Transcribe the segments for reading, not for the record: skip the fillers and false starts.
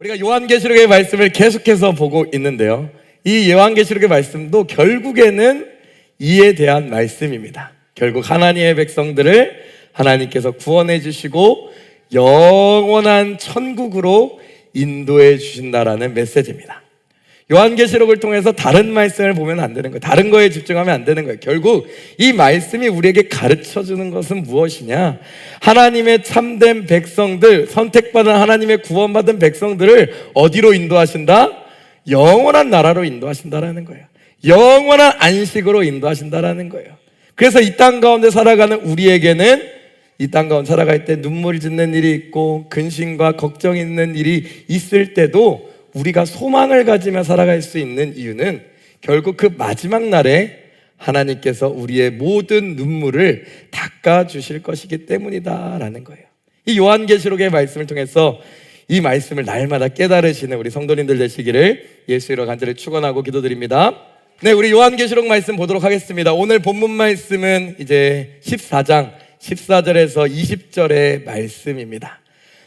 우리가 요한계시록의 말씀을 계속해서 보고 있는데요, 이 요한계시록의 말씀도 결국에는 이에 대한 말씀입니다. 결국 하나님의 백성들을 하나님께서 구원해 주시고 영원한 천국으로 인도해 주신다라는 메시지입니다. 요한계시록을 통해서 다른 말씀을 보면 안 되는 거예요. 다른 거에 집중하면 안 되는 거예요. 결국 이 말씀이 우리에게 가르쳐주는 것은 무엇이냐? 하나님의 참된 백성들, 선택받은 하나님의 구원받은 백성들을 어디로 인도하신다? 영원한 나라로 인도하신다라는 거예요. 영원한 안식으로 인도하신다라는 거예요. 그래서 이 땅 가운데 살아가는 우리에게는 이 땅 가운데 살아갈 때 눈물 짓는 일이 있고 근심과 걱정이 있는 일이 있을 때도 우리가 소망을 가지며 살아갈 수 있는 이유는 결국 그 마지막 날에 하나님께서 우리의 모든 눈물을 닦아주실 것이기 때문이다라는 거예요. 이 요한계시록의 말씀을 통해서 이 말씀을 날마다 깨달으시는 우리 성도님들 되시기를 예수로 간절히 축원하고 기도드립니다. 네, 우리 요한계시록 말씀 보도록 하겠습니다. 오늘 본문 말씀은 이제 14장 14절에서 20절의 말씀입니다.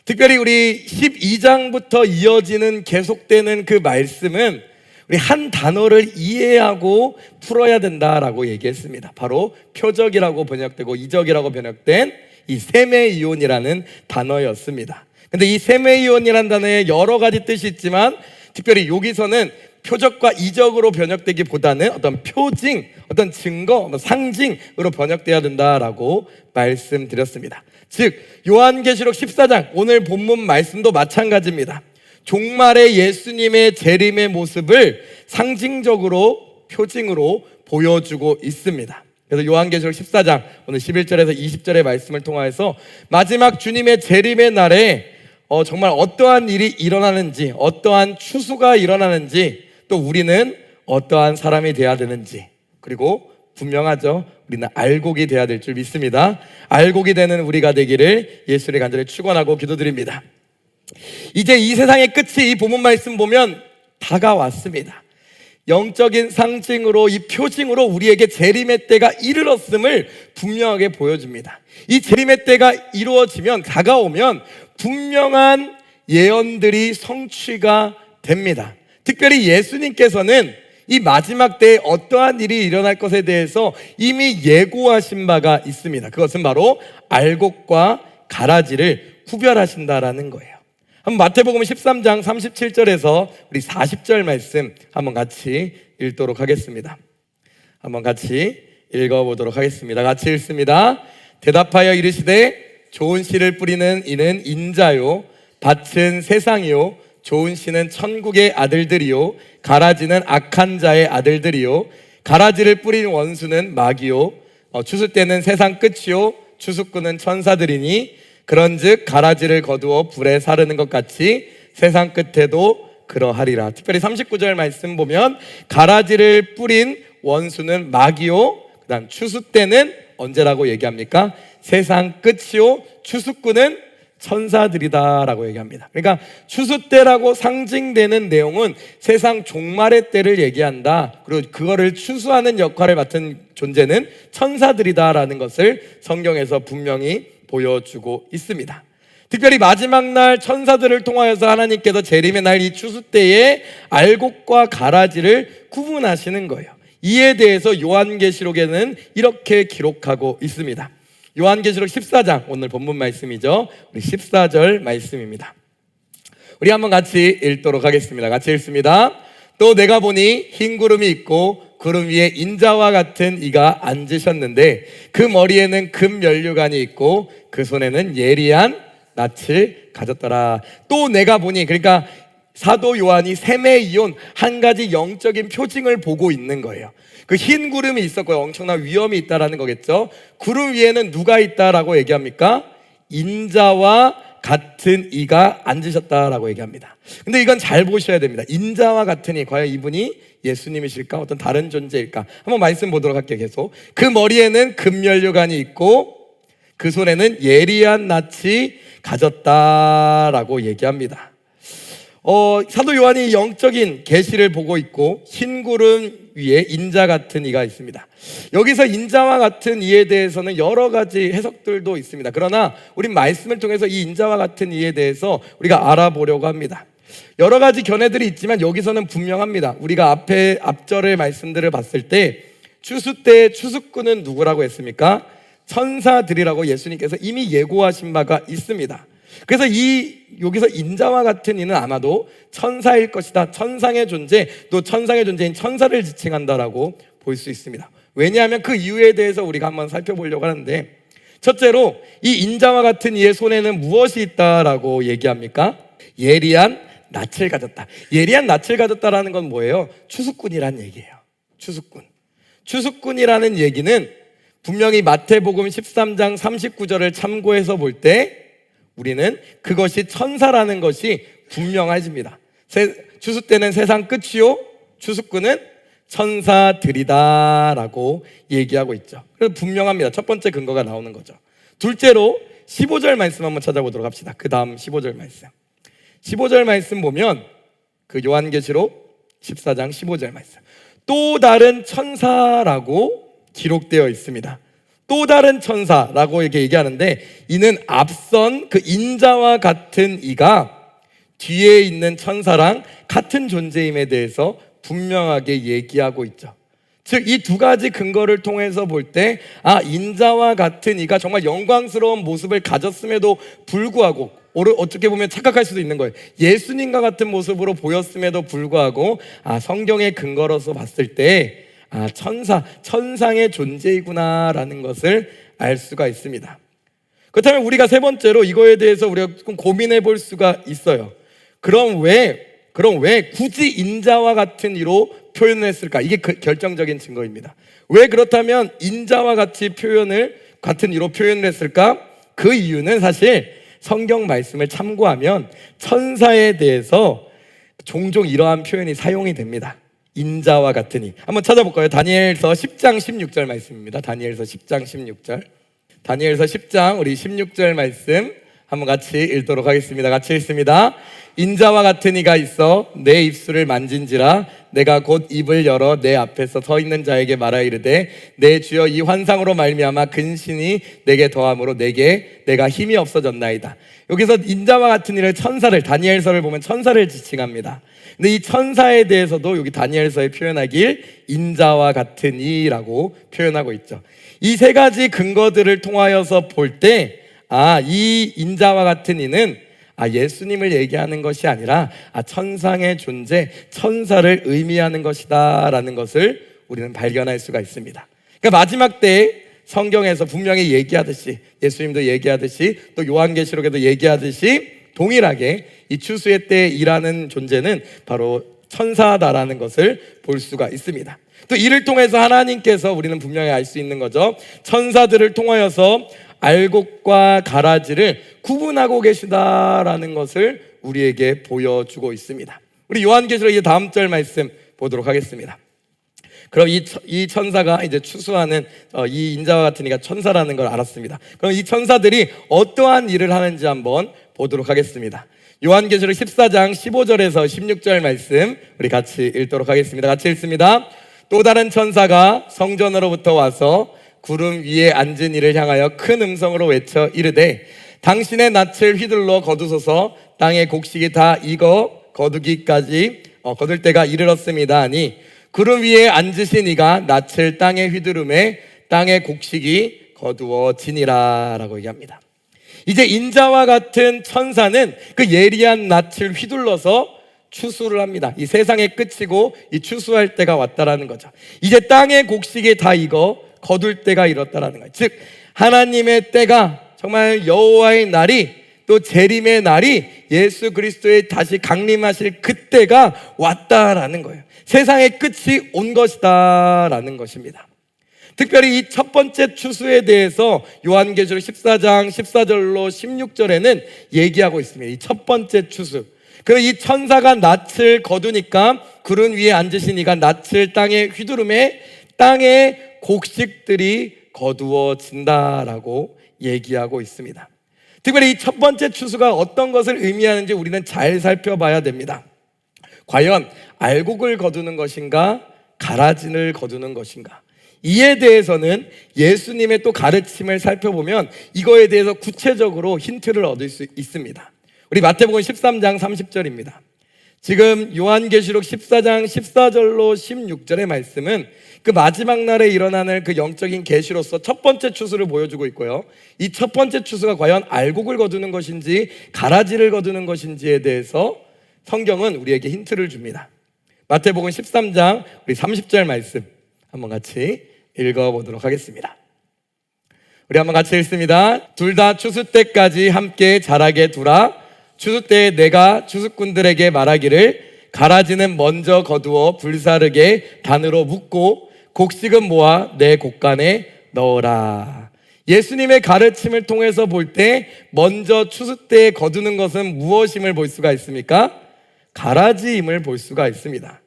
특별히 우리 12장부터 이어지는 계속되는 그 말씀은 우리 한 단어를 이해하고 풀어야 된다라고 얘기했습니다. 바로 표적이라고 번역되고 이적이라고 번역된 이 세메이온이라는 단어였습니다. 근데 이 세메이온이라는 단어에 여러 가지 뜻이 있지만 특별히 여기서는 표적과 이적으로 번역되기보다는 어떤 표징, 어떤 증거, 상징으로 번역되어야 된다라고 말씀드렸습니다. 즉 요한계시록 14장 오늘 본문 말씀도 마찬가지입니다. 종말의 예수님의 재림의 모습을 상징적으로 표징으로 보여주고 있습니다. 그래서 요한계시록 14장 오늘 11절에서 20절의 말씀을 통해서 마지막 주님의 재림의 날에 정말 어떠한 일이 일어나는지, 어떠한 추수가 일어나는지, 또 우리는 어떠한 사람이 되어야 되는지, 그리고 분명하죠, 우리는 알곡이 되어야 될 줄 믿습니다. 알곡이 되는 우리가 되기를 예수를 간절히 축원하고 기도드립니다. 이제 이 세상의 끝이 이 본문 말씀 보면 다가왔습니다. 영적인 상징으로, 이 표징으로 우리에게 재림의 때가 이르렀음을 분명하게 보여줍니다. 이 재림의 때가 이루어지면, 다가오면 분명한 예언들이 성취가 됩니다. 특별히 예수님께서는 이 마지막 때에 어떠한 일이 일어날 것에 대해서 이미 예고하신 바가 있습니다. 그것은 바로 알곡과 가라지를 구별하신다라는 거예요. 한번 마태복음 13장 37절에서 우리 40절 말씀 한번 같이 읽도록 하겠습니다. 한번 같이 읽어보도록 하겠습니다. 같이 읽습니다. 대답하여 이르시되 좋은 씨를 뿌리는 이는 인자요, 밭은 세상이요, 좋은 씨는 천국의 아들들이요, 가라지는 악한 자의 아들들이요, 가라지를 뿌린 원수는 마귀요, 추수 때는 세상 끝이요, 추수꾼은 천사들이니 그런즉 가라지를 거두어 불에 사르는 것 같이 세상 끝에도 그러하리라. 특별히 39절 말씀 보면 가라지를 뿌린 원수는 마귀요, 그 다음 추수 때는 언제라고 얘기합니까? 세상 끝이요, 추수꾼은 천사들이다라고 얘기합니다. 그러니까 추수 때라고 상징되는 내용은 세상 종말의 때를 얘기한다. 그리고 그거를 추수하는 역할을 맡은 존재는 천사들이다라는 것을 성경에서 분명히 보여주고 있습니다. 특별히 마지막 날 천사들을 통하여서 하나님께서 재림의 날 이 추수 때에 알곡과 가라지를 구분하시는 거예요. 이에 대해서 요한계시록에는 이렇게 기록하고 있습니다. 요한계시록 14장 오늘 본문 말씀이죠. 우리 14절 말씀입니다. 우리 한번 같이 읽도록 하겠습니다. 같이 읽습니다. 또 내가 보니 흰 구름이 있고 구름 위에 인자와 같은 이가 앉으셨는데 그 머리에는 금 면류관이 있고 그 손에는 예리한 낯을 가졌더라. 또 내가 보니, 그러니까 사도 요한이 세메이온 한 가지 영적인 표징을 보고 있는 거예요. 그 흰 구름이 있었고요. 엄청난 위험이 있다라는 거겠죠. 구름 위에는 누가 있다라고 얘기합니까? 인자와 같은 이가 앉으셨다라고 얘기합니다. 근데 이건 잘 보셔야 됩니다. 인자와 같은 이, 과연 이분이 예수님이실까? 어떤 다른 존재일까? 한번 말씀 보도록 할게요. 계속. 그 머리에는 금면류관이 있고 그 손에는 예리한 낯이 가졌다라고 얘기합니다. 사도 요한이 영적인 계시를 보고 있고 흰 구름 위에 인자 같은 이가 있습니다. 여기서 인자와 같은 이에 대해서는 여러 가지 해석들도 있습니다. 그러나 우리 말씀을 통해서 이 인자와 같은 이에 대해서 우리가 알아보려고 합니다. 여러 가지 견해들이 있지만 여기서는 분명합니다. 우리가 앞절의 말씀들을 봤을 때 추수 때 추수꾼은 누구라고 했습니까? 천사들이라고 예수님께서 이미 예고하신 바가 있습니다. 그래서 여기서 인자와 같은 이는 아마도 천사일 것이다. 천상의 존재, 또 천상의 존재인 천사를 지칭한다라고 볼 수 있습니다. 왜냐하면 그 이유에 대해서 우리가 한번 살펴보려고 하는데, 첫째로 이 인자와 같은 이의 손에는 무엇이 있다라고 얘기합니까? 예리한 낯을 가졌다. 예리한 낯을 가졌다라는 건 뭐예요? 추수꾼이란 얘기예요. 추수꾼이라는 얘기는 분명히 마태복음 13장 39절을 참고해서 볼 때 우리는 그것이 천사라는 것이 분명해집니다. 추수 때는 세상 끝이요, 추수꾼은 천사들이다라고 얘기하고 있죠. 그래서 분명합니다. 첫 번째 근거가 나오는 거죠. 둘째로 15절 말씀 한번 찾아보도록 합시다. 그 다음 15절 말씀. 15절 말씀 보면 그 요한계시록 14장 15절 말씀. 또 다른 천사라고 기록되어 있습니다. 또 다른 천사라고 이렇게 얘기하는데, 이는 앞선 그 인자와 같은 이가 뒤에 있는 천사랑 같은 존재임에 대해서 분명하게 얘기하고 있죠. 즉, 이 두 가지 근거를 통해서 볼 때, 인자와 같은 이가 정말 영광스러운 모습을 가졌음에도 불구하고, 어떻게 보면 착각할 수도 있는 거예요. 예수님과 같은 모습으로 보였음에도 불구하고, 성경의 근거로서 봤을 때, 천상의 존재이구나라는 것을 알 수가 있습니다. 그렇다면 우리가 세 번째로 이거에 대해서 우리가 조금 고민해 볼 수가 있어요. 그럼 왜 굳이 인자와 같은 이로 표현을 했을까? 이게 결정적인 증거입니다. 왜 그렇다면 인자와 같은 이로 표현을 했을까? 그 이유는 사실 성경 말씀을 참고하면 천사에 대해서 종종 이러한 표현이 사용이 됩니다. 인자와 같으니. 한번 찾아볼까요? 다니엘서 10장 16절 말씀입니다. 다니엘서 10장 16절. 다니엘서 10장 우리 16절 말씀 한번 같이 읽도록 하겠습니다. 같이 읽습니다. 인자와 같은 이가 있어 내 입술을 만진지라 내가 곧 입을 열어 내 앞에서 서 있는 자에게 말하 이르되 내 주여 이 환상으로 말미암아 근신이 내게 더함으로 내가 힘이 없어졌나이다. 여기서 인자와 같은 이를 천사를, 다니엘서를 보면 천사를 지칭합니다. 근데 이 천사에 대해서도 여기 다니엘서에 표현하길 인자와 같은 이라고 표현하고 있죠. 이 세 가지 근거들을 통하여서 볼 때 이 인자와 같은 이는 예수님을 얘기하는 것이 아니라 천상의 존재, 천사를 의미하는 것이다 라는 것을 우리는 발견할 수가 있습니다. 그러니까 마지막 때에 성경에서 분명히 얘기하듯이, 예수님도 얘기하듯이, 또 요한계시록에도 얘기하듯이 동일하게 이 추수의 때에 일하는 존재는 바로 천사다라는 것을 볼 수가 있습니다. 또 이를 통해서 하나님께서 우리는 분명히 알 수 있는 거죠. 천사들을 통하여서 알곡과 가라지를 구분하고 계시다라는 것을 우리에게 보여주고 있습니다. 우리 요한계시록 이제 다음 절 말씀 보도록 하겠습니다. 그럼 이 천사가 이제 추수하는 이 인자와 같은 이가 천사라는 걸 알았습니다. 그럼 이 천사들이 어떠한 일을 하는지 한번 보도록 하겠습니다. 요한계시록 14장 15절에서 16절 말씀 우리 같이 읽도록 하겠습니다. 같이 읽습니다. 또 다른 천사가 성전으로부터 와서 구름 위에 앉은 이를 향하여 큰 음성으로 외쳐 이르되 당신의 낯을 휘둘러 거두소서 땅의 곡식이 다 익어 거둘 때가 이르렀습니다 하니 구름 위에 앉으신 이가 낯을 땅에 휘두르매 땅의 곡식이 거두어지니라 라고 얘기합니다. 이제 인자와 같은 천사는 그 예리한 낯을 휘둘러서 추수를 합니다. 이 세상의 끝이고 이 추수할 때가 왔다라는 거죠. 이제 땅의 곡식이 다 익어 거둘 때가 이렇다라는 거예요. 즉 하나님의 때가, 정말 여호와의 날이, 또 재림의 날이, 예수 그리스도의 다시 강림하실 그때가 왔다라는 거예요. 세상의 끝이 온 것이다 라는 것입니다. 특별히 이 첫 번째 추수에 대해서 요한계시록 14장 14절로 16절에는 얘기하고 있습니다. 이 첫 번째 추수. 그리고 이 천사가 낯을 거두니까 구름 위에 앉으신 이가 낯을 땅에 휘두르매 땅의 곡식들이 거두어진다라고 얘기하고 있습니다. 특별히 이 첫 번째 추수가 어떤 것을 의미하는지 우리는 잘 살펴봐야 됩니다. 과연 알곡을 거두는 것인가, 가라지를 거두는 것인가? 이에 대해서는 예수님의 또 가르침을 살펴보면 이거에 대해서 구체적으로 힌트를 얻을 수 있습니다. 우리 마태복음 13장 30절입니다. 지금 요한계시록 14장 14절로 16절의 말씀은 그 마지막 날에 일어나는 그 영적인 계시로서 첫 번째 추수를 보여주고 있고요. 이 첫 번째 추수가 과연 알곡을 거두는 것인지 가라지를 거두는 것인지에 대해서 성경은 우리에게 힌트를 줍니다. 마태복음 13장 우리 30절 말씀 한번 같이 읽어보도록 하겠습니다. 우리 한번 같이 읽습니다. 둘 다 추수 때까지 함께 자라게 두라. 추수 때에 내가 추수꾼들에게 말하기를 가라지는 먼저 거두어 불사르게 단으로 묶고 곡식은 모아 내 곡간에 넣어라. 예수님의 가르침을 통해서 볼 때 먼저 추수 때에 거두는 것은 무엇임을 볼 수가 있습니까? 가라지임을 볼 수가 있습니다.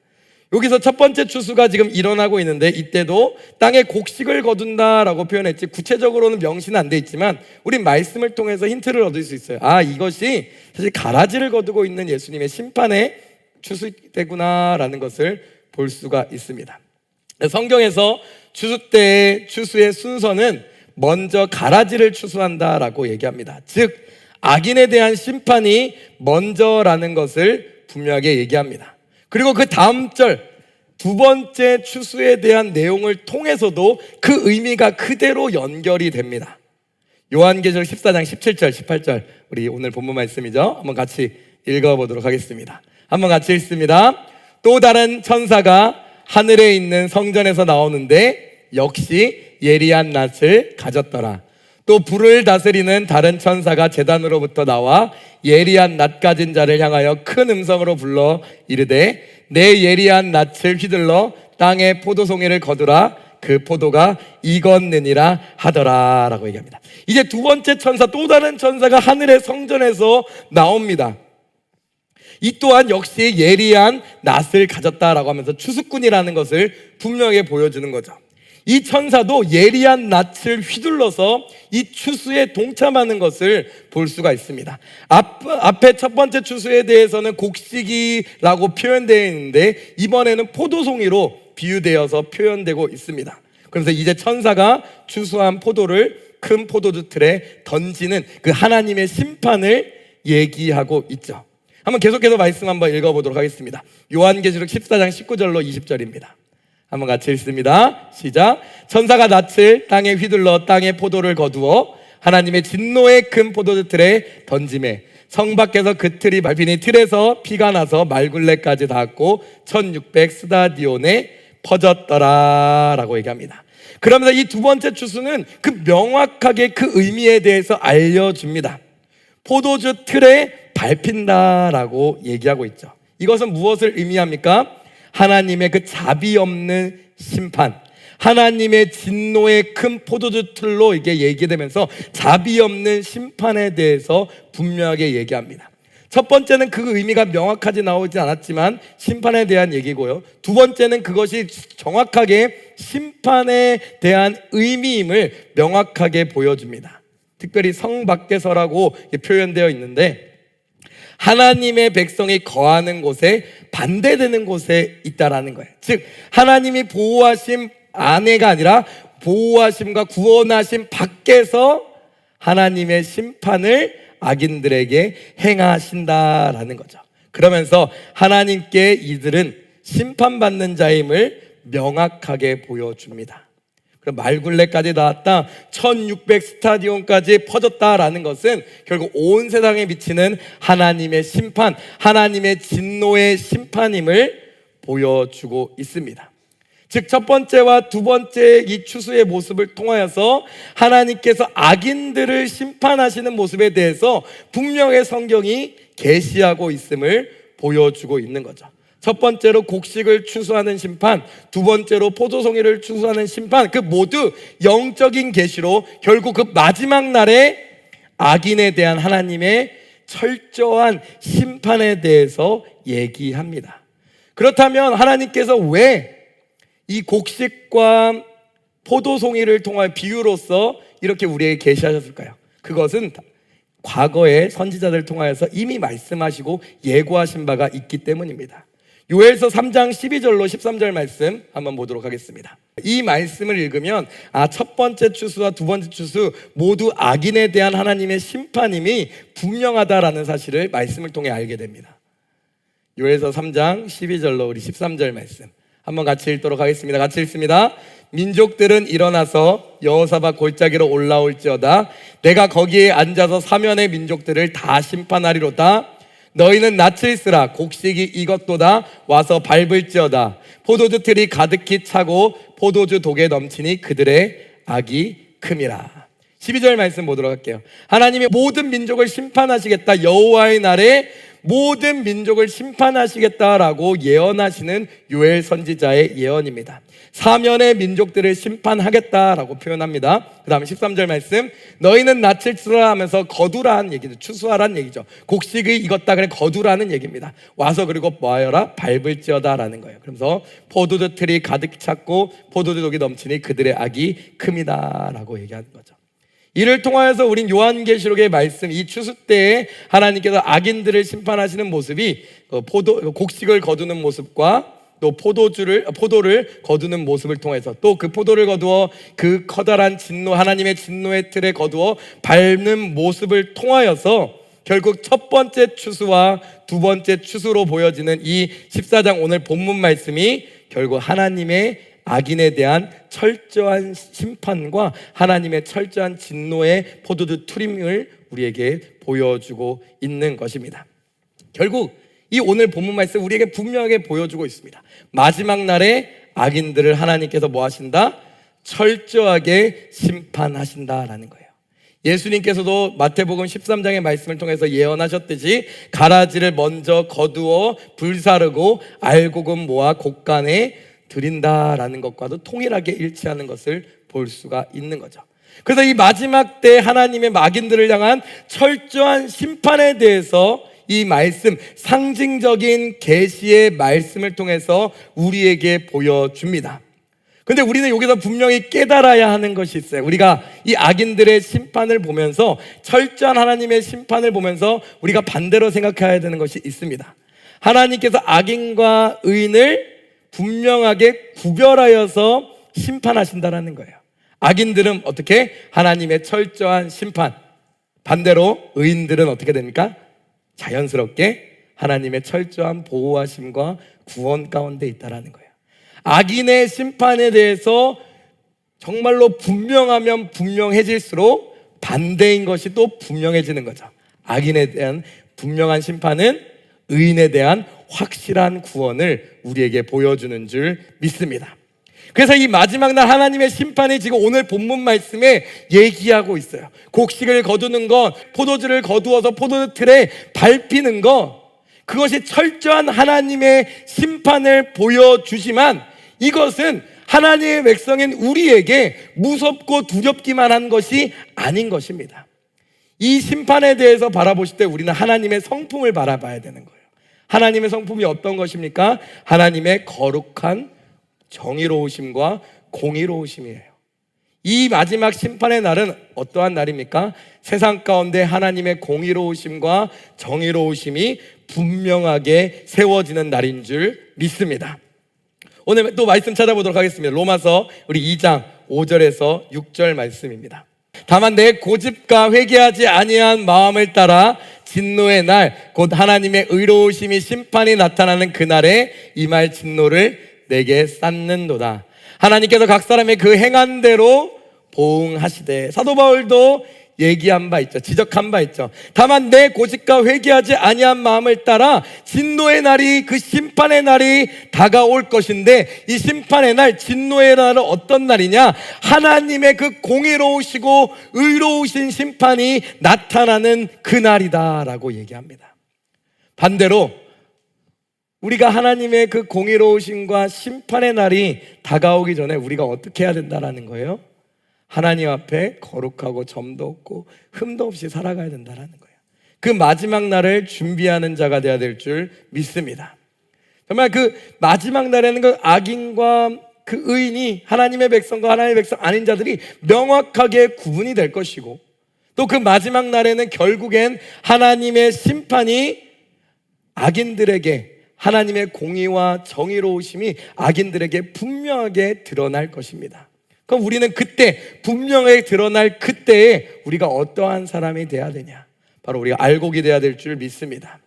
여기서 첫 번째 추수가 지금 일어나고 있는데 이때도 땅에 곡식을 거둔다라고 표현했지 구체적으로는 명시는 안 돼 있지만 우린 말씀을 통해서 힌트를 얻을 수 있어요. 이것이 사실 가라지를 거두고 있는 예수님의 심판의 추수 때구나라는 것을 볼 수가 있습니다. 성경에서 추수 때의 추수의 순서는 먼저 가라지를 추수한다라고 얘기합니다. 즉 악인에 대한 심판이 먼저라는 것을 분명하게 얘기합니다. 그리고 그 다음 절 두 번째 추수에 대한 내용을 통해서도 그 의미가 그대로 연결이 됩니다. 요한계시록 14장 17절 18절 우리 오늘 본문 말씀이죠. 한번 같이 읽어보도록 하겠습니다. 한번 같이 읽습니다. 또 다른 천사가 하늘에 있는 성전에서 나오는데 역시 예리한 낫을 가졌더라. 또 불을 다스리는 다른 천사가 제단으로부터 나와 예리한 낫 가진 자를 향하여 큰 음성으로 불러 이르되 내 예리한 낫을 휘둘러 땅에 포도송이를 거두라. 그 포도가 익었느니라 하더라 라고 얘기합니다. 이제 두 번째 천사, 또 다른 천사가 하늘의 성전에서 나옵니다. 이 또한 역시 예리한 낫을 가졌다라고 하면서 추수꾼이라는 것을 분명하게 보여주는 거죠. 이 천사도 예리한 낫을 휘둘러서 이 추수에 동참하는 것을 볼 수가 있습니다. 앞에 첫 번째 추수에 대해서는 곡식이라고 표현되어 있는데 이번에는 포도송이로 비유되어서 표현되고 있습니다. 그래서 이제 천사가 추수한 포도를 큰 포도주 틀에 던지는 그 하나님의 심판을 얘기하고 있죠. 한번 계속해서 말씀 한번 읽어보도록 하겠습니다. 요한계시록 14장 19절로 20절입니다. 한번 같이 읽습니다. 시작. 천사가 낫을 땅에 휘둘러 땅에 포도를 거두어 하나님의 진노의 큰 포도주 틀에 던지매 성 밖에서 그 틀이 밟히니 틀에서 피가 나서 말굴레까지 닿았고 1600 스타디온에 퍼졌더라 라고 얘기합니다. 그러면서 이 두 번째 추수는 그 명확하게 그 의미에 대해서 알려줍니다. 포도주 틀에 밟힌다라고 얘기하고 있죠. 이것은 무엇을 의미합니까? 하나님의 그 자비 없는 심판, 하나님의 진노의 큰 포도주 틀로 이게 얘기되면서 자비 없는 심판에 대해서 분명하게 얘기합니다. 첫 번째는 그 의미가 명확하게 나오지 않았지만 심판에 대한 얘기고요. 두 번째는 그것이 정확하게 심판에 대한 의미임을 명확하게 보여줍니다. 특별히 성 밖에서라고 표현되어 있는데 하나님의 백성이 거하는 곳에 반대되는 곳에 있다라는 거예요. 즉 하나님이 보호하심 안에가 아니라 보호하심과 구원하심 밖에서 하나님의 심판을 악인들에게 행하신다라는 거죠. 그러면서 하나님께 이들은 심판받는 자임을 명확하게 보여줍니다. 그럼 말굴레까지 나왔다, 1600 스타디온까지 퍼졌다라는 것은 결국 온 세상에 미치는 하나님의 심판, 하나님의 진노의 심판임을 보여주고 있습니다. 즉 첫 번째와 두 번째 이 추수의 모습을 통하여서 하나님께서 악인들을 심판하시는 모습에 대해서 분명히 성경이 계시하고 있음을 보여주고 있는 거죠. 첫 번째로 곡식을 추수하는 심판, 두 번째로 포도송이를 추수하는 심판, 그 모두 영적인 계시로 결국 그 마지막 날에 악인에 대한 하나님의 철저한 심판에 대해서 얘기합니다. 그렇다면 하나님께서 왜 이 곡식과 포도송이를 통한 비유로서 이렇게 우리에게 계시하셨을까요? 그것은 과거의 선지자들을 통하여서 이미 말씀하시고 예고하신 바가 있기 때문입니다. 요엘서 3장 12절로 13절 말씀 한번 보도록 하겠습니다. 이 말씀을 읽으면 첫 번째 추수와 두 번째 추수 모두 악인에 대한 하나님의 심판임이 분명하다라는 사실을 말씀을 통해 알게 됩니다. 요엘서 3장 12절로 우리 13절 말씀 한번 같이 읽도록 하겠습니다. 같이 읽습니다. 민족들은 일어나서 여호사밧 골짜기로 올라올지어다. 내가 거기에 앉아서 사면의 민족들을 다 심판하리로다. 너희는 낯을 쓰라. 곡식이 익었도다. 와서 밟을지어다. 포도주 틀이 가득히 차고 포도주 독에 넘치니 그들의 악이 큼이라. 12절 말씀 보도록 할게요. 하나님이 모든 민족을 심판하시겠다. 여호와의 날에 모든 민족을 심판하시겠다라고 예언하시는 요엘 선지자의 예언입니다. 사면의 민족들을 심판하겠다라고 표현합니다. 그 다음에 13절 말씀, 너희는 낯을 쓰라 하면서 거두라는 얘기죠. 추수하라는 얘기죠. 곡식이 익었다 그래 거두라는 얘기입니다. 와서 그리고 뭐하여라? 밟을지어다라는 거예요. 그러면서 포도주 틀이 가득 찼고 포도주 독이 넘치니 그들의 악이 큼이다라고 얘기하는 거죠. 이를 통하여서 우린 요한계시록의 말씀, 이 추수 때에 하나님께서 악인들을 심판하시는 모습이 곡식을 거두는 모습과 또 포도를 거두는 모습을 통해서 또 그 포도를 거두어 그 커다란 진노, 하나님의 진노의 틀에 거두어 밟는 모습을 통하여서 결국 첫 번째 추수와 두 번째 추수로 보여지는 이 14장 오늘 본문 말씀이 결국 하나님의 악인에 대한 철저한 심판과 하나님의 철저한 진노의 포도주 투림을 우리에게 보여주고 있는 것입니다. 결국 이 오늘 본문 말씀 우리에게 분명하게 보여주고 있습니다. 마지막 날에 악인들을 하나님께서 뭐 하신다? 철저하게 심판하신다라는 거예요. 예수님께서도 마태복음 13장의 말씀을 통해서 예언하셨듯이 가라지를 먼저 거두어 불사르고 알곡은 모아 곡간에 드린다라는 것과도 통일하게 일치하는 것을 볼 수가 있는 거죠. 그래서 이 마지막 때 하나님의 악인들을 향한 철저한 심판에 대해서 이 말씀, 상징적인 계시의 말씀을 통해서 우리에게 보여줍니다. 근데 우리는 여기서 분명히 깨달아야 하는 것이 있어요. 우리가 이 악인들의 심판을 보면서, 철저한 하나님의 심판을 보면서 우리가 반대로 생각해야 되는 것이 있습니다. 하나님께서 악인과 의인을 분명하게 구별하여서 심판하신다라는 거예요. 악인들은 어떻게? 하나님의 철저한 심판. 반대로 의인들은 어떻게 됩니까? 자연스럽게 하나님의 철저한 보호하심과 구원 가운데 있다라는 거예요. 악인의 심판에 대해서 정말로 분명하면 분명해질수록 반대인 것이 또 분명해지는 거죠. 악인에 대한 분명한 심판은 의인에 대한 확실한 구원을 우리에게 보여주는 줄 믿습니다. 그래서 이 마지막 날 하나님의 심판이 지금 오늘 본문 말씀에 얘기하고 있어요. 곡식을 거두는 것, 포도주를 거두어서 포도주 틀에 밟히는 것, 그것이 철저한 하나님의 심판을 보여주지만 이것은 하나님의 백성인 우리에게 무섭고 두렵기만 한 것이 아닌 것입니다. 이 심판에 대해서 바라보실 때 우리는 하나님의 성품을 바라봐야 되는 거예요. 하나님의 성품이 어떤 것입니까? 하나님의 거룩한 정의로우심과 공의로우심이에요. 이 마지막 심판의 날은 어떠한 날입니까? 세상 가운데 하나님의 공의로우심과 정의로우심이 분명하게 세워지는 날인 줄 믿습니다. 오늘 또 말씀 찾아보도록 하겠습니다. 로마서 우리 2장 5절에서 6절 말씀입니다. 다만 내 고집과 회개하지 아니한 마음을 따라 진노의 날 곧 하나님의 의로우심이 심판이 나타나는 그날에 임할 진노를 내게 쌓는도다. 하나님께서 각 사람의 그 행한 대로 보응하시되, 사도 바울도 얘기한 바 있죠. 지적한 바 있죠. 다만 내 고집과 회개하지 아니한 마음을 따라 진노의 날이, 그 심판의 날이 다가올 것인데, 이 심판의 날, 진노의 날은 어떤 날이냐? 하나님의 그 공의로우시고 의로우신 심판이 나타나는 그 날이다라고 얘기합니다. 반대로 우리가 하나님의 그 공의로우심과 심판의 날이 다가오기 전에 우리가 어떻게 해야 된다라는 거예요? 하나님 앞에 거룩하고 점도 없고 흠도 없이 살아가야 된다는 거예요. 그 마지막 날을 준비하는 자가 되어야 될 줄 믿습니다. 정말 그 마지막 날에는 그 악인과 그 의인이, 하나님의 백성과 하나님의 백성 아닌 자들이 명확하게 구분이 될 것이고, 또 그 마지막 날에는 결국엔 하나님의 심판이 악인들에게, 하나님의 공의와 정의로우심이 악인들에게 분명하게 드러날 것입니다. 그럼 우리는 그때, 분명하게 드러날 그때에 우리가 어떠한 사람이 돼야 되냐? 바로 우리가 알곡이 돼야 될 줄 믿습니다.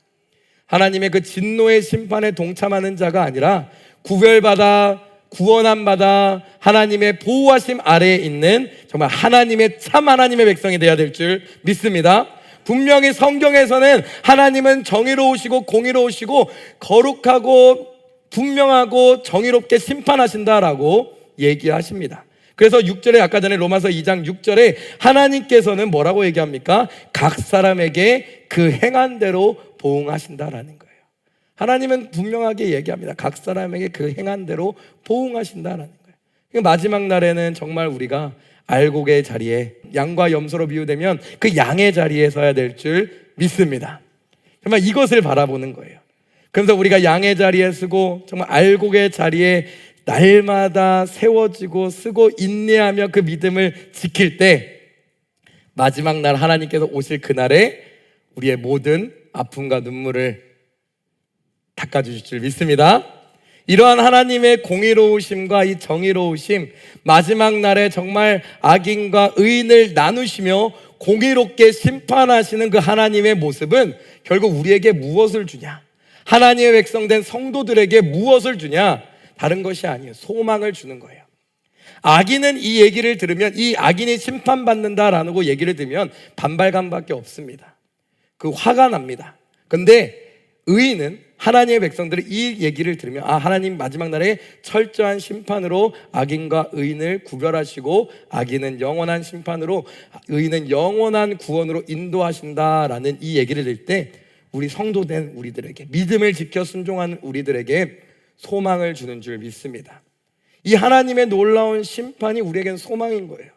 하나님의 그 진노의 심판에 동참하는 자가 아니라 구별받아 구원함 받아 하나님의 보호하심 아래에 있는 정말 하나님의 참 하나님의 백성이 되어야 될 줄 믿습니다. 분명히 성경에서는 하나님은 정의로우시고 공의로우시고 거룩하고 분명하고 정의롭게 심판하신다라고 얘기하십니다. 그래서 6절에 아까 전에 로마서 2장 6절에 하나님께서는 뭐라고 얘기합니까? 각 사람에게 그 행한 대로 보응하신다라는 거예요. 하나님은 분명하게 얘기합니다. 각 사람에게 그 행한 대로 보응하신다라는 거예요. 마지막 날에는 정말 우리가 알곡의 자리에 양과 염소로 비유되면 그 양의 자리에 서야 될 줄 믿습니다. 정말 이것을 바라보는 거예요. 그래서 우리가 양의 자리에 서고 정말 알곡의 자리에 날마다 세워지고 쓰고 인내하며 그 믿음을 지킬 때 마지막 날 하나님께서 오실 그날에 우리의 모든 아픔과 눈물을 닦아주실 줄 믿습니다. 이러한 하나님의 공의로우심과 이 정의로우심, 마지막 날에 정말 악인과 의인을 나누시며 공의롭게 심판하시는 그 하나님의 모습은 결국 우리에게 무엇을 주냐? 하나님의 백성된 성도들에게 무엇을 주냐? 다른 것이 아니에요. 소망을 주는 거예요. 악인은 이 얘기를 들으면, 이 악인이 심판받는다라는 얘기를 들으면 반발감밖에 없습니다. 그 화가 납니다. 근데 의인은, 하나님의 백성들이 이 얘기를 들으면 하나님 마지막 날에 철저한 심판으로 악인과 의인을 구별하시고 악인은 영원한 심판으로, 의인은 영원한 구원으로 인도하신다라는 이 얘기를 들을 때 우리 성도된 우리들에게, 믿음을 지켜 순종하는 우리들에게 소망을 주는 줄 믿습니다. 이 하나님의 놀라운 심판이 우리에겐 소망인 거예요.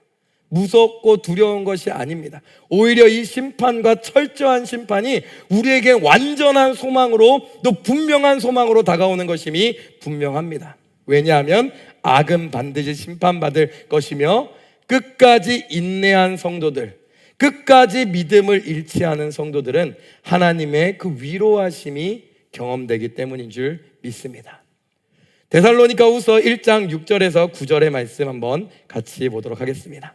무섭고 두려운 것이 아닙니다. 오히려 이 심판과 철저한 심판이 우리에게 완전한 소망으로, 또 분명한 소망으로 다가오는 것임이 분명합니다. 왜냐하면 악은 반드시 심판받을 것이며 끝까지 인내한 성도들, 끝까지 믿음을 잃지 않은 성도들은 하나님의 그 위로하심이 경험되기 때문인 줄 믿습니다. 데살로니가후서 1장 6절에서 9절의 말씀 한번 같이 보도록 하겠습니다.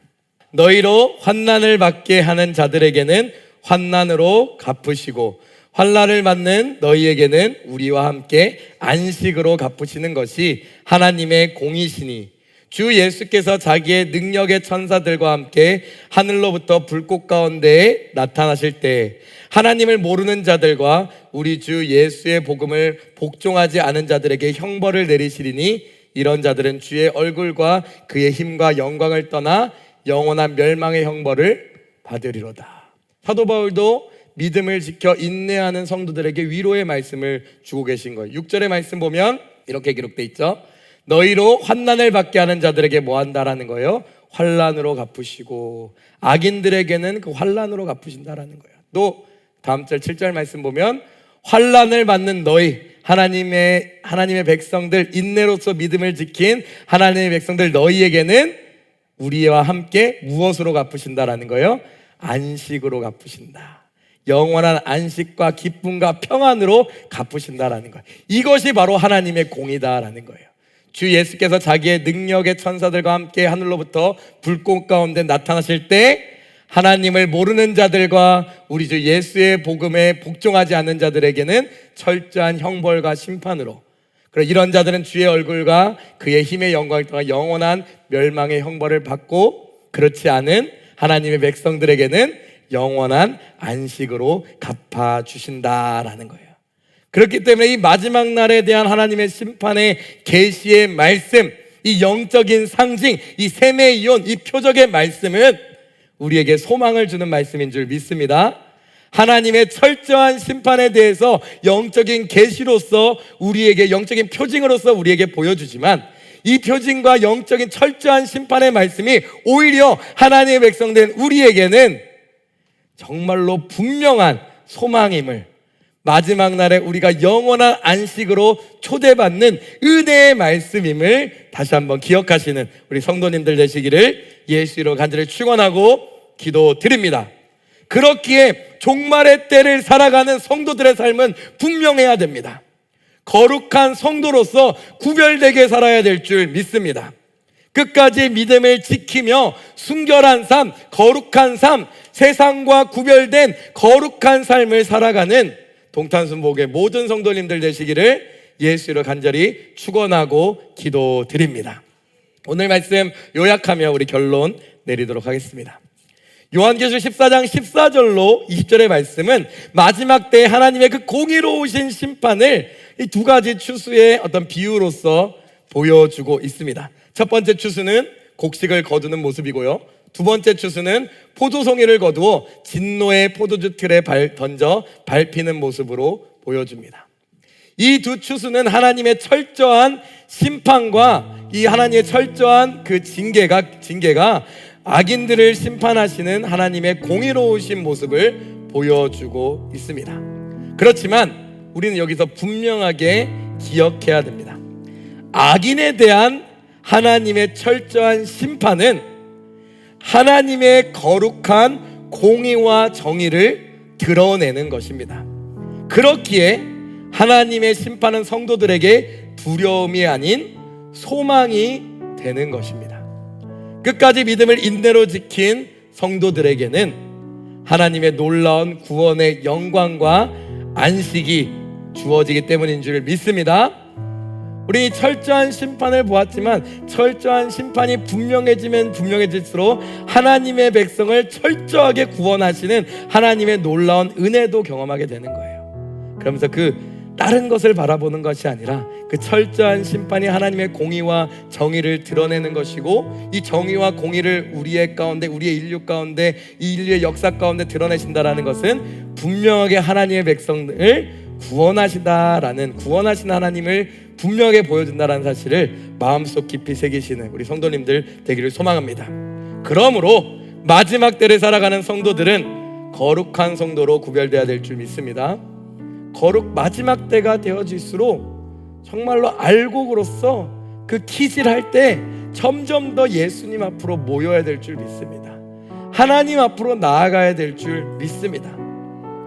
너희로 환난을 받게 하는 자들에게는 환난으로 갚으시고 환난을 받는 너희에게는 우리와 함께 안식으로 갚으시는 것이 하나님의 공이시니 주 예수께서 자기의 능력의 천사들과 함께 하늘로부터 불꽃 가운데에 나타나실 때 하나님을 모르는 자들과 우리 주 예수의 복음을 복종하지 않은 자들에게 형벌을 내리시리니 이런 자들은 주의 얼굴과 그의 힘과 영광을 떠나 영원한 멸망의 형벌을 받으리로다. 사도 바울도 믿음을 지켜 인내하는 성도들에게 위로의 말씀을 주고 계신 거예요. 6절의 말씀 보면 이렇게 기록되어 있죠. 너희로 환난을 받게 하는 자들에게 뭐 한다라는 거예요? 환난으로 갚으시고 악인들에게는 그 환난으로 갚으신다라는 거예요. 또 다음 절 7절 말씀 보면 환난을 받는 너희, 하나님의 백성들, 인내로서 믿음을 지킨 하나님의 백성들 너희에게는 우리와 함께 무엇으로 갚으신다라는 거예요? 안식으로 갚으신다. 영원한 안식과 기쁨과 평안으로 갚으신다라는 거예요. 이것이 바로 하나님의 공이다라는 거예요. 주 예수께서 자기의 능력의 천사들과 함께 하늘로부터 불꽃 가운데 나타나실 때 하나님을 모르는 자들과 우리 주 예수의 복음에 복종하지 않는 자들에게는 철저한 형벌과 심판으로, 그리고 이런 자들은 주의 얼굴과 그의 힘의 영광을 통해 영원한 멸망의 형벌을 받고, 그렇지 않은 하나님의 백성들에게는 영원한 안식으로 갚아주신다라는 거예요. 그렇기 때문에 이 마지막 날에 대한 하나님의 심판의 계시의 말씀, 이 영적인 상징, 이 셈의 이론, 이 표적의 말씀은 우리에게 소망을 주는 말씀인 줄 믿습니다. 하나님의 철저한 심판에 대해서 영적인 계시로서 우리에게, 영적인 표징으로서 우리에게 보여주지만, 이 표징과 영적인 철저한 심판의 말씀이 오히려 하나님의 백성된 우리에게는 정말로 분명한 소망임을, 마지막 날에 우리가 영원한 안식으로 초대받는 은혜의 말씀임을 다시 한번 기억하시는 우리 성도님들 되시기를 예수로 간절히 축원하고 기도드립니다. 그렇기에 종말의 때를 살아가는 성도들의 삶은 분명해야 됩니다. 거룩한 성도로서 구별되게 살아야 될 줄 믿습니다. 끝까지 믿음을 지키며 순결한 삶, 거룩한 삶, 세상과 구별된 거룩한 삶을 살아가는 동탄순복의 모든 성도님들 되시기를 예수로 간절히 축원하고 기도드립니다. 오늘 말씀 요약하며 우리 결론 내리도록 하겠습니다. 요한계시록 14장 14절로 20절의 말씀은 마지막 때 하나님의 그 공의로우신 심판을 이 두 가지 추수의 어떤 비유로서 보여주고 있습니다. 첫 번째 추수는 곡식을 거두는 모습이고요, 두 번째 추수는 포도송이를 거두어 진노의 포도주 틀에 던져 밟히는 모습으로 보여줍니다. 이 두 추수는 하나님의 철저한 심판과 이 하나님의 철저한 그 징계가 악인들을 심판하시는 하나님의 공의로우신 모습을 보여주고 있습니다. 그렇지만 우리는 여기서 분명하게 기억해야 됩니다. 악인에 대한 하나님의 철저한 심판은 하나님의 거룩한 공의와 정의를 드러내는 것입니다. 그렇기에 하나님의 심판은 성도들에게 두려움이 아닌 소망이 되는 것입니다. 끝까지 믿음을 인내로 지킨 성도들에게는 하나님의 놀라운 구원의 영광과 안식이 주어지기 때문인 줄 믿습니다. 우리 철저한 심판을 보았지만 철저한 심판이 분명해지면 분명해질수록 하나님의 백성을 철저하게 구원하시는 하나님의 놀라운 은혜도 경험하게 되는 거예요. 그러면서 그 다른 것을 바라보는 것이 아니라 그 철저한 심판이 하나님의 공의와 정의를 드러내는 것이고, 이 정의와 공의를 우리의 가운데, 우리의 인류 가운데, 이 인류의 역사 가운데 드러내신다라는 것은 분명하게 하나님의 백성을 구원하신 하나님을 분명하게 보여준다라는 사실을 마음속 깊이 새기시는 우리 성도님들 되기를 소망합니다. 그러므로 마지막 때를 살아가는 성도들은 거룩한 성도로 구별되어야 될 줄 믿습니다. 마지막 때가 되어질수록 정말로 알곡으로서 그 기질할 때 점점 더 예수님 앞으로 모여야 될 줄 믿습니다. 하나님 앞으로 나아가야 될 줄 믿습니다.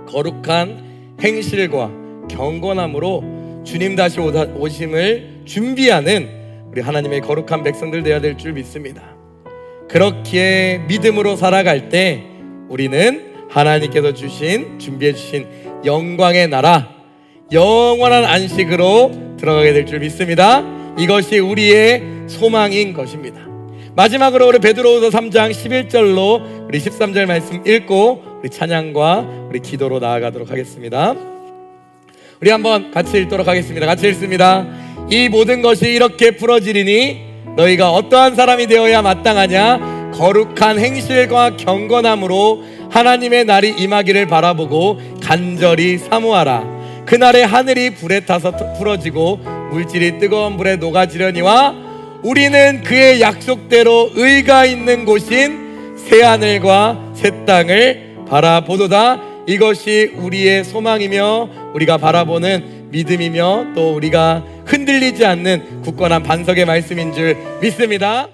거룩한 행실과 경건함으로 주님 다시 오심을 준비하는 우리 하나님의 거룩한 백성들 되어야 될 줄 믿습니다. 그렇기에 믿음으로 살아갈 때 우리는 하나님께서 준비해 주신 영광의 나라, 영원한 안식으로 들어가게 될 줄 믿습니다. 이것이 우리의 소망인 것입니다. 마지막으로 우리 베드로후서 3장 11절로 우리 13절 말씀 읽고 우리 찬양과 우리 기도로 나아가도록 하겠습니다. 우리 한번 같이 읽도록 하겠습니다. 같이 읽습니다. 이 모든 것이 이렇게 풀어지리니 너희가 어떠한 사람이 되어야 마땅하냐? 거룩한 행실과 경건함으로 하나님의 날이 임하기를 바라보고 간절히 사모하라. 그날에 하늘이 불에 타서 풀어지고 물질이 뜨거운 불에 녹아지려니와 우리는 그의 약속대로 의가 있는 곳인 새하늘과 새 땅을 바라보도다. 이것이 우리의 소망이며 우리가 바라보는 믿음이며 또 우리가 흔들리지 않는 굳건한 반석의 말씀인 줄 믿습니다.